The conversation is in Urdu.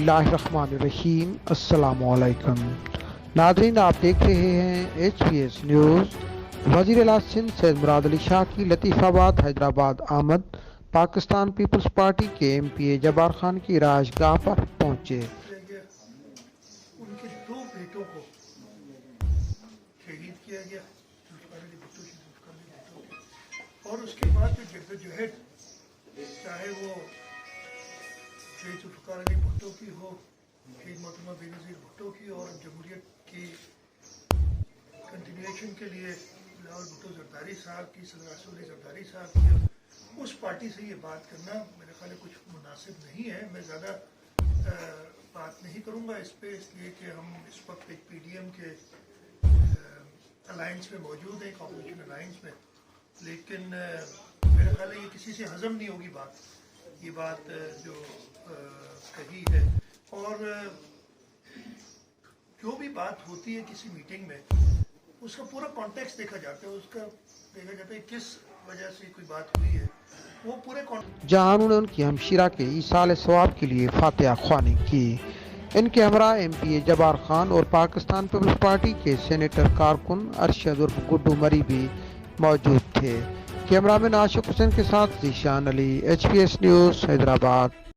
اللہ الرحمن الرحیم۔ السلام علیکم ناظرین، آپ دیکھ رہے ہیں HPS نیوز۔ وزیر اعلیٰ سندھ سید مراد علی شاہ کی لطیف آباد حیدرآباد آمد۔ پاکستان پیپلز پارٹی کے MPA جبار خان کی رہائش گاہ پر پہنچے۔ ان کے دو بیٹوں کو شہید کیا گیا، اور اس کے بعد جو جدوجہد، چاہے وہ شہید ذوالفقار علی بھٹو کی ہو، شہید محترمہ بے نظیر بھٹو کی، اور جمہوریت کی کنٹینیویشن کے لیے بلاول بھٹو زرداری صاحب کی، صدر رسول زرداری صاحب کی، اس پارٹی سے یہ بات کرنا میرے خیال ہے کچھ مناسب نہیں ہے۔ میں زیادہ بات نہیں کروں گا اس پہ، اس لیے کہ ہم اس وقت ایک PDM کے الائنس میں موجود ہیں، کاپوزیشن الائنس میں، لیکن میرا خیال ہے یہ کسی سے ہضم نہیں ہوگی یہ بات جو کہی ہے۔ اور جو بھی بات ہوتی ہے کسی میٹنگ میں، اس کا پورا کانٹیکسٹ دیکھا جاتا ہے، اس کا دیکھا جاتا ہے کس وجہ سے کوئی بات ہوئی ہے، وہ پورے جہاں انہوں نے ان کی ہمشیرہ کے ایصال ثواب کے لیے فاتحہ خوانی کی۔ ان کے ہمراہ MPA جبار خان اور پاکستان پیپلز پارٹی کے سینیٹر کارکن ارشد عرف گڈو مری بھی موجود تھے۔ کیمرہ مین عاشق حسین کے ساتھ ذیشان علی، HPS نیوز حیدرآباد۔